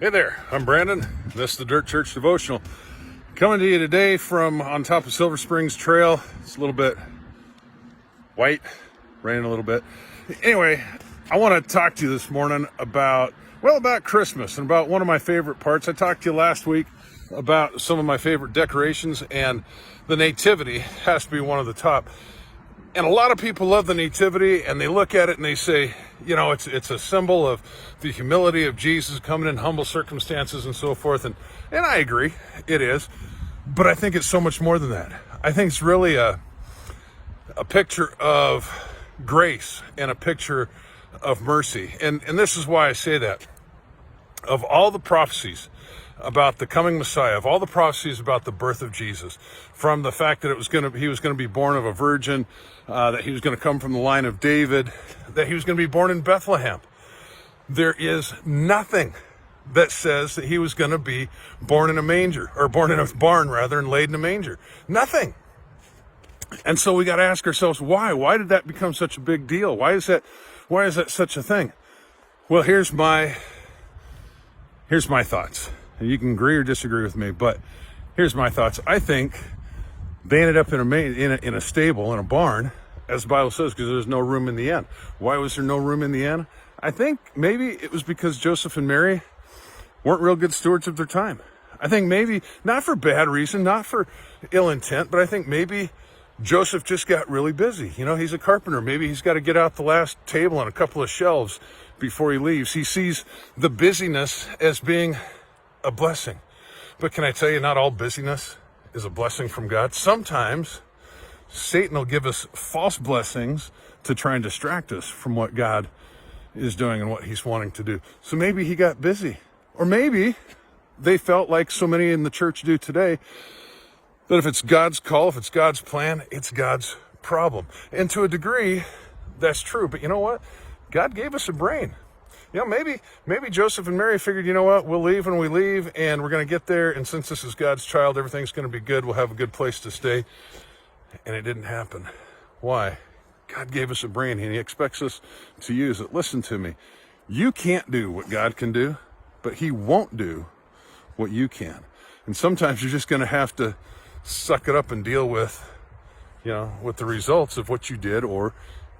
Hey there, I'm Brandon. This is the Dirt Church Devotional. Coming to you today from on top of Silver Springs Trail. It's a little bit white, raining a little bit. Anyway, I want to talk to you this morning about Christmas and about one of my favorite parts. I talked to you last week about some of my favorite decorations, and the Nativity has to be one of the top. And a lot of people love the Nativity, and they look at it and they say, you know, it's a symbol of the humility of Jesus coming in humble circumstances and so forth. And I agree, it is. But I think it's so much more than that. I think it's really a picture of grace and a picture of mercy. And this is why I say that. Of all the prophecies about the coming Messiah, of all the prophecies about the birth of Jesus, from the fact that he was going to be born of a virgin, that he was going to come from the line of David, that he was going to be born in Bethlehem, there is nothing that says that he was going to be born in a manger, or born in a barn rather, and laid in a manger. Nothing. And so we got to ask ourselves, why? Why did that become such a big deal? Why is that such a thing? Well, here's my thoughts. And you can agree or disagree with me, but here's my thoughts. I think they ended up in a stable, in a barn, as the Bible says, because there's no room in the inn. Why was there no room in the inn? I think maybe it was because Joseph and Mary weren't real good stewards of their time. I think maybe, not for bad reason, not for ill intent, but I think maybe Joseph just got really busy. You know, he's a carpenter. Maybe he's got to get out the last table and a couple of shelves before he leaves. He sees the busyness as being a blessing. But can I tell you, not all busyness is a blessing from God. Sometimes Satan will give us false blessings to try and distract us from what God is doing and what he's wanting to do. So maybe he got busy. Or maybe they felt like so many in the church do today, that if it's God's call, if it's God's plan, it's God's problem. And to a degree, that's true. But you know what? God gave us a brain. You know, maybe Joseph and Mary figured, you know what, we'll leave when we leave, and we're going to get there, and since this is God's child, everything's going to be good. We'll have a good place to stay. And it didn't happen. Why? God gave us a brain, and he expects us to use it. Listen to me. You can't do what God can do, but he won't do what you can. And sometimes you're just going to have to suck it up and deal with, with the results of what you did or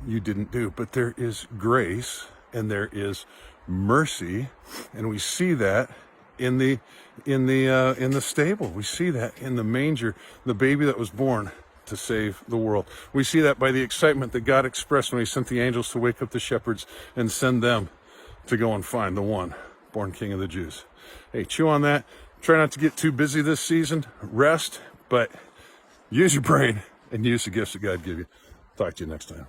you didn't do. But there is grace and there is mercy, and we see that in the stable. We see that in the manger, the baby that was born to save the world. We see that by the excitement that God expressed when he sent the angels to wake up the shepherds and send them to go and find the one born King of the Jews. Hey, chew on that. Try not to get too busy this season. Rest, but use your brain and use the gifts that God gave you. Talk to you next time.